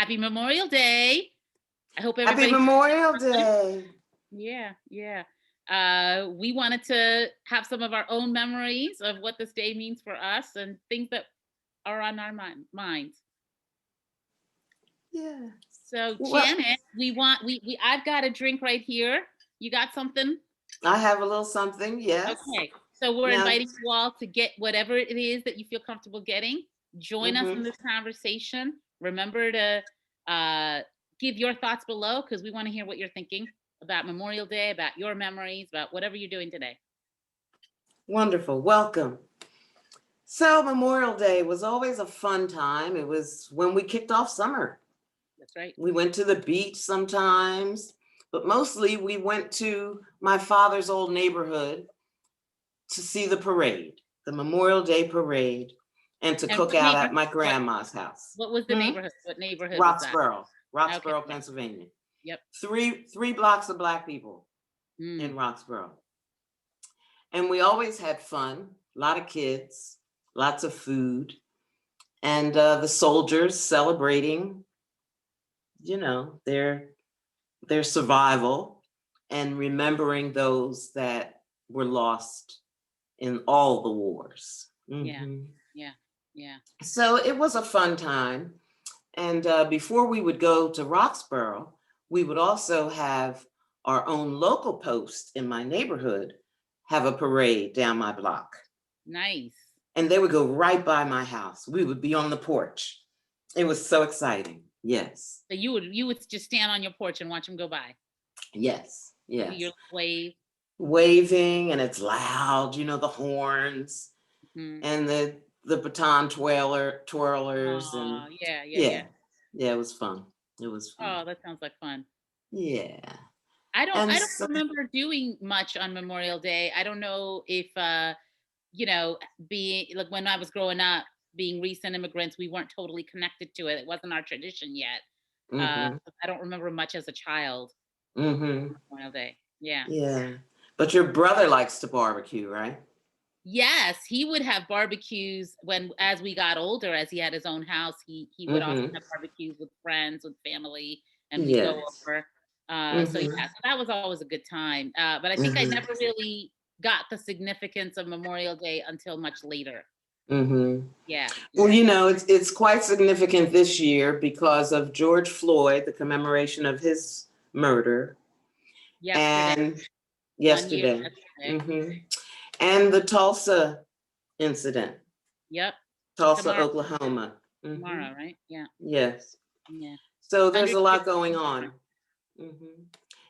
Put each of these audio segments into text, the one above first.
Happy Memorial Day. I hope Happy everybody. Memorial Day. Yeah. We wanted to have some of our own memories of what this day means for us and things that are on our minds. Yeah. So Well, Janet, I've got a drink right here. You got something? I have a little something, yes. Okay. So we're Now, inviting you all to get whatever it is that you feel comfortable getting. Join us in mhm. this conversation. Remember to give your thoughts below because we want to hear what you're thinking about Memorial Day, about your memories, about whatever you're doing today. Wonderful. Welcome. So Memorial Day was always a fun time. It was when we kicked off summer. That's right. We went to the beach sometimes, but mostly we went to my father's old neighborhood to see the parade, the Memorial Day parade, and to cook out at my grandma's house. What was the neighborhood? What neighborhood was that? Roxborough, Pennsylvania. Yep. Three blocks of Black people in Roxborough. And we always had fun, a lot of kids, lots of food, and the soldiers celebrating, their survival and remembering those that were lost in all the wars. Yeah. So it was a fun time. And before we would go to Roxborough, we would also have our own local post in my neighborhood have a parade down my block. Nice. And they would go right by my house. We would be on the porch. It was so exciting. Yes. So you would just stand on your porch and watch them go by. Yes. Your wave. Waving, and it's loud, the horns and the baton twirlers and yeah, it was fun. Oh, that sounds like fun. Yeah. I don't remember doing much on Memorial Day. I don't know if being like when I was growing up, being recent immigrants, we weren't totally connected to it. It wasn't our tradition yet. I don't remember much as a child. Memorial Day. Yeah. But your brother likes to barbecue, right? Yes, he would have barbecues as we got older, as he had his own house, he would often have barbecues with friends, with family, and we go over. So that was always a good time. But I think I never really got the significance of Memorial Day until much later. Yeah. Well, it's quite significant this year because of George Floyd, the commemoration of his murder. Yesterday. And the Tulsa incident. Yep. Tulsa, Oklahoma. Tomorrow, right? Yeah. Yes. Yeah. So there's a lot going on.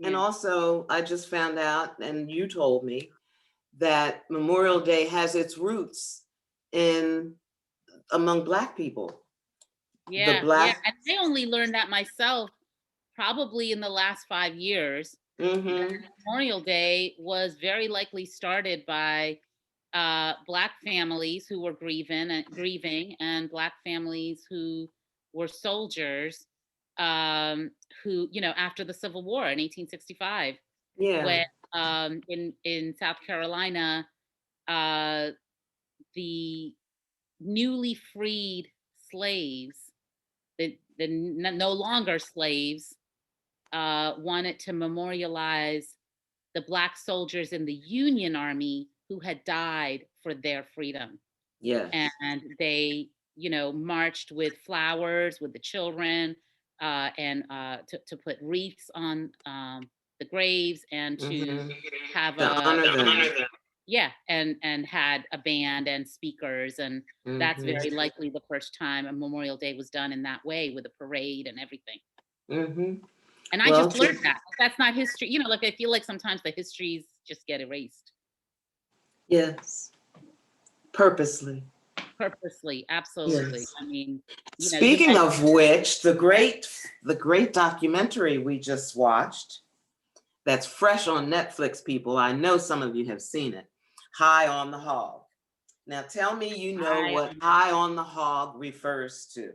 And also, I just found out, and you told me, that Memorial Day has its roots among Black people. Yeah. And I only learned that myself probably in the last 5 years. Memorial Day was very likely started by Black families who were grieving and Black families who were soldiers who, after the Civil War in 1865, when in South Carolina, the newly freed slaves, the no longer slaves, wanted to memorialize the Black soldiers in the Union Army who had died for their freedom. Yes. And they, marched with flowers with the children and to put wreaths on the graves and to have honor them. Yeah, and had a band and speakers, and that's very likely the first time a Memorial Day was done in that way with a parade and everything. And I just learned that. That's not history. I feel like sometimes the histories just get erased. Yes. Purposely, absolutely. Yes. I mean, speaking of which, the great documentary we just watched, that's fresh on Netflix, people. I know some of you have seen it. High on the Hog. Now tell me what high on the hog refers to.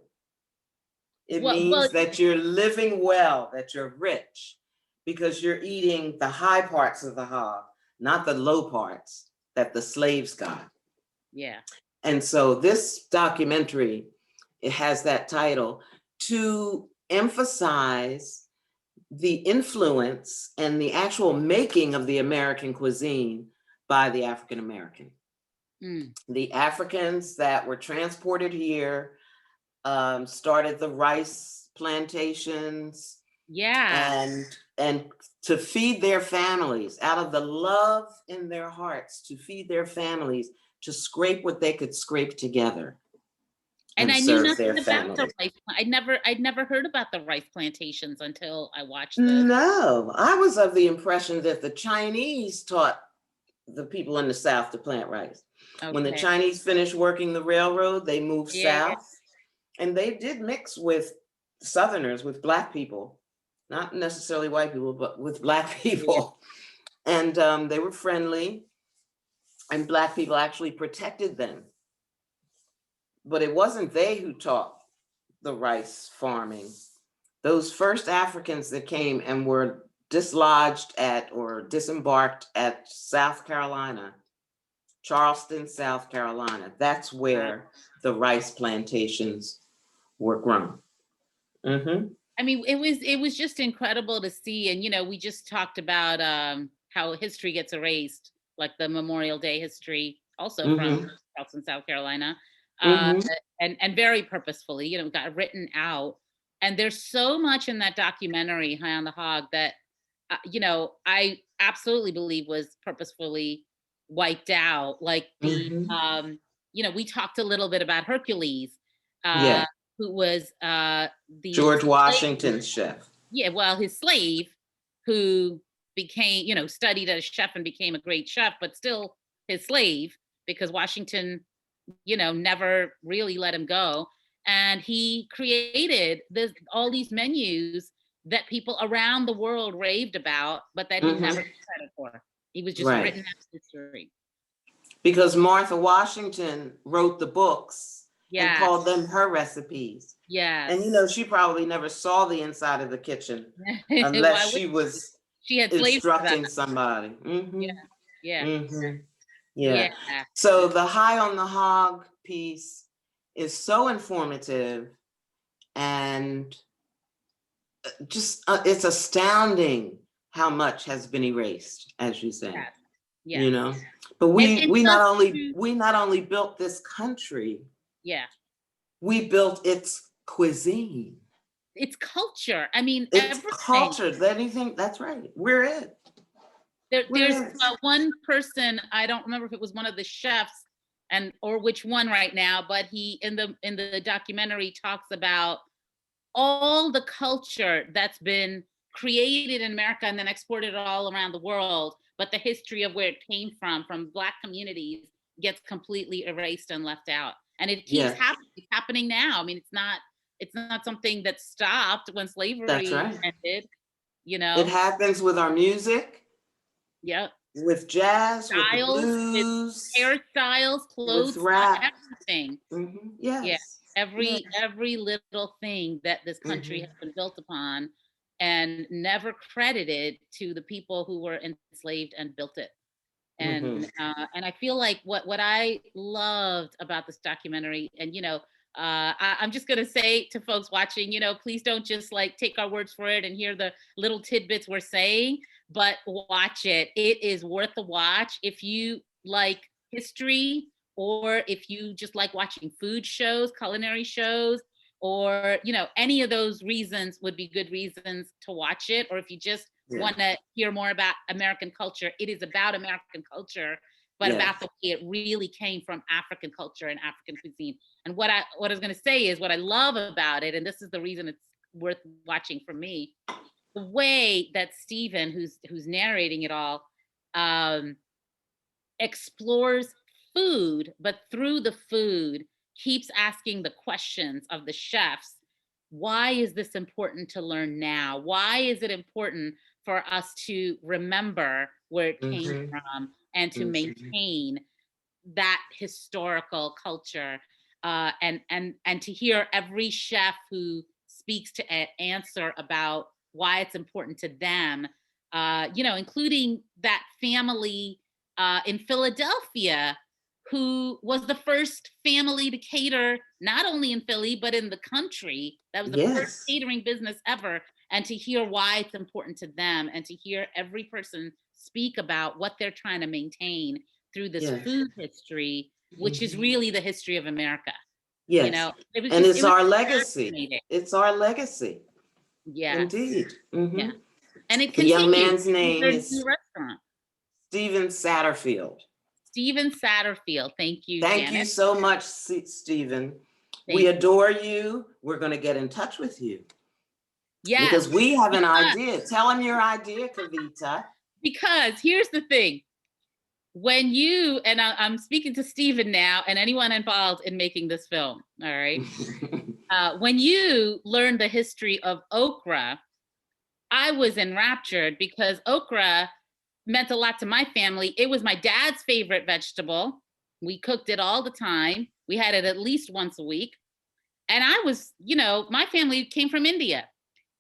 It means that you're living well, that you're rich, because you're eating the high parts of the hog, not the low parts that the slaves got. Yeah. And so this documentary, it has that title to emphasize the influence and the actual making of the American cuisine by the African American. The Africans that were transported here started the rice plantations. Yeah. And to feed their families, out of the love in their hearts, to feed their families, to scrape what they could scrape together. And I knew nothing about the rice. I'd never heard about the rice plantations until I watched this. No, I was of the impression that the Chinese taught the people in the South to plant rice. Okay. When the Chinese finished working the railroad, they moved south, and they did mix with Southerners, with Black people, not necessarily white people, but with Black people. And they were friendly, and Black people actually protected them. But it wasn't they who taught the rice farming. Those first Africans that came and were dislodged at or disembarked at South Carolina, Charleston, South Carolina, that's where the rice plantations were grown. I mean, it was just incredible to see. And, you know, we just talked about how history gets erased, like the Memorial Day history, also from Charleston, South Carolina, and very purposefully, you know, got written out. And there's so much in that documentary, High on the Hog, that, you know, I absolutely believe was purposefully wiped out. Like the, you know, we talked a little bit about Hercules. Who was the George Washington's chef. Yeah, well, his slave, who became, you know, studied as a chef and became a great chef, but still his slave, because Washington, you know, never really let him go. And he created all these menus that people around the world raved about, but that he never got credit for. He was just written out history. Because Martha Washington wrote the books. And called them her recipes. And you know, she probably never saw the inside of the kitchen unless she had instructing somebody. So the High on the Hog piece is so informative, and just it's astounding how much has been erased, as you say. You know, but we not only built this country. We built its cuisine. Its culture. I mean, it's culture. That's right. We're it. There's one person, I don't remember if it was one of the chefs or which one right now, but he in the documentary talks about all the culture that's been created in America and then exported all around the world, but the history of where it came from Black communities, gets completely erased and left out. And it keeps happening now. I mean, it's not something that stopped when slavery ended. You know, it happens with our music. With jazz, styles, with blues, with hairstyles, clothes, with rap, everything. Every little thing that this country has been built upon, and never credited to the people who were enslaved and built it. And and I feel like what I loved about this documentary, and you know, I'm just gonna say to folks watching, you know, please don't just like take our words for it and hear the little tidbits we're saying, but watch it. It is worth a watch if you like history, or if you just like watching food shows, culinary shows, or you know, any of those reasons would be good reasons to watch it. Or if you just want to hear more about American culture, it is about American culture, but about the way it really came from African culture and African cuisine. And what I was going to say is what I love about it, and this is the reason it's worth watching for me, the way that Stephen, who's narrating it all, explores food, but through the food keeps asking the questions of the chefs. Why is this important to learn now? Why is it important for us to remember where it came from and to maintain that historical culture? And to hear every chef who speaks to answer about why it's important to them, you know, including that family in Philadelphia who was the first family to cater, not only in Philly, but in the country. That was the first Yes. catering business ever. And to hear why it's important to them, and to hear every person speak about what they're trying to maintain through this Yes. food history, which is really the history of America. Yes. You know, it was And just, it's it was our legacy. fascinating. It's our legacy. Yes. Indeed. Yeah. And it The young continues. man's name There's a is new restaurant. Stephen Satterfield. Stephen Satterfield. Thank you, Thank Janet. you so much, Stephen. Thank We you. adore you. We're going to get in touch with you. Yes. Because we have an idea. Tell him your idea, Kavita. Because here's the thing. When you, and I'm speaking to Stephen now and anyone involved in making this film, all right? When you learned the history of okra, I was enraptured because okra meant a lot to my family. It was my dad's favorite vegetable. We cooked it all the time. We had it at least once a week. And I was, you know, my family came from India.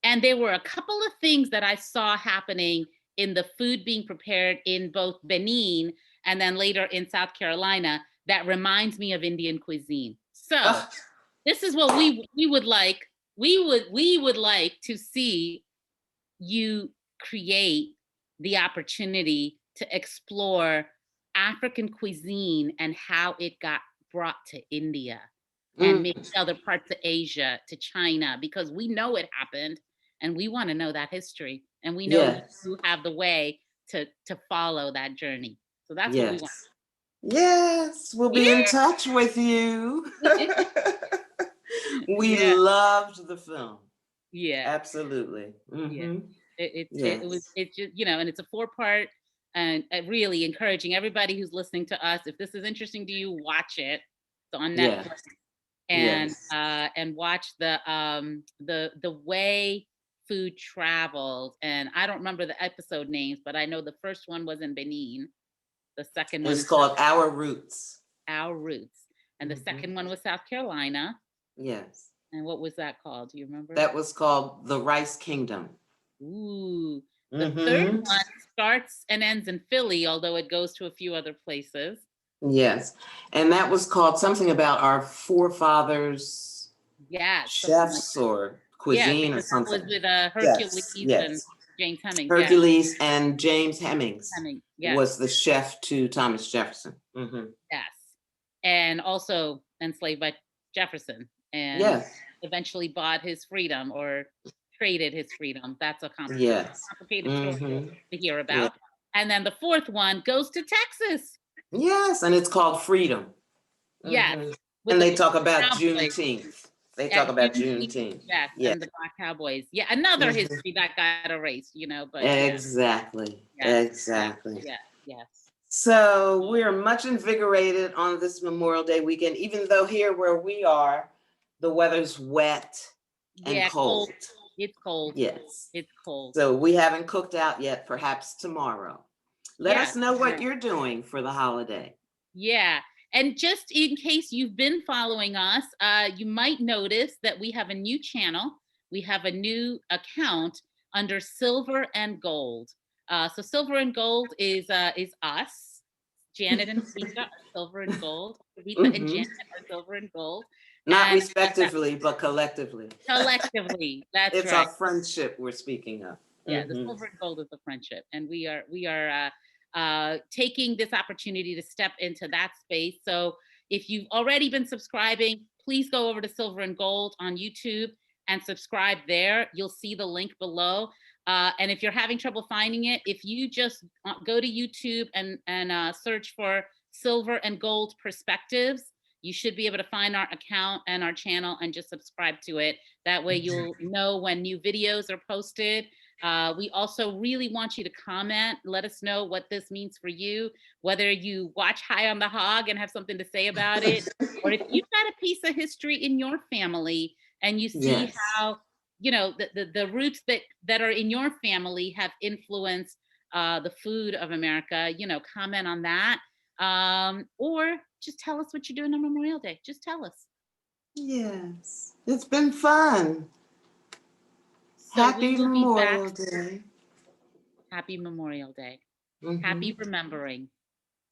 And there were a couple of things that I saw happening in the food being prepared in both Benin and then later in South Carolina that reminds me of Indian cuisine. So this is what we would like. We would like to see you create the opportunity to explore African cuisine and how it got brought to India and maybe other parts of Asia, to China, because we know it happened and we want to know that history, and we know you have the way to follow that journey. So that's what we want. Yes, we'll be in touch with you. We loved the film. Yeah, absolutely. Yeah, it's just, you know, and it's a 4-part, and really encouraging everybody who's listening to us, if this is interesting to you, watch it. It's on Netflix. And watch the way food traveled. And I don't remember the episode names, but I know the first one was in Benin. The second one is called Our Roots. Our Roots. And the second one was South Carolina. Yes. And what was that called? Do you remember? That was called The Rice Kingdom. Ooh. The third one starts and ends in Philly, although it goes to a few other places. Yes. And that was called something about our forefathers, chefs or cuisine or something. It was with Hercules and James Hemings. Hercules and James Hemings was the chef to Thomas Jefferson. Yes. And also enslaved by Jefferson, and eventually bought his freedom or traded his freedom. That's a complicated story to hear about. And then the fourth one goes to Texas. Yes, and it's called Freedom. Yes. And they talk about Juneteenth. Yes, and the Black Cowboys. Yeah, another history that got erased, you know, but exactly. Yes. So we're much invigorated on this Memorial Day weekend, even though here where we are, the weather's wet and cold. It's cold. Yes. It's cold. So we haven't cooked out yet, perhaps tomorrow. Let us know what you're doing for the holiday. Yeah. And just in case you've been following us, you might notice that we have a new channel. We have a new account under Silver and Gold. So Silver and Gold is us. Janet and Rita are Silver and Gold. Rita and Janet are Silver and Gold. Not respectively, but collectively. Collectively, that's it's our friendship we're speaking of. Yeah, the Silver and Gold is the friendship, and we are taking this opportunity to step into that space. So if you've already been subscribing, please go over to Silver and Gold on YouTube and subscribe there. You'll see the link below. And if you're having trouble finding it, if you just go to YouTube and search for Silver and Gold Perspectives, you should be able to find our account and our channel and just subscribe to it. That way you'll know when new videos are posted. We also really want you to comment. Let us know what this means for you, whether you watch High on the Hog and have something to say about it, or if you've got a piece of history in your family and you see how, you know, the roots that are in your family have influenced the food of America, you know, comment on that. Or just tell us what you're doing on Memorial Day. Just tell us. Yes, it's been fun. So Happy Memorial Day. Happy Memorial Day. Happy remembering.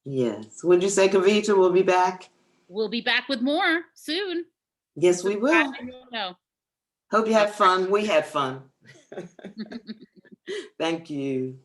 Yes. Would you say, Kavita, we'll be back? We'll be back with more soon. Yes, we will. No. Hope you had fun. We had fun. Thank you.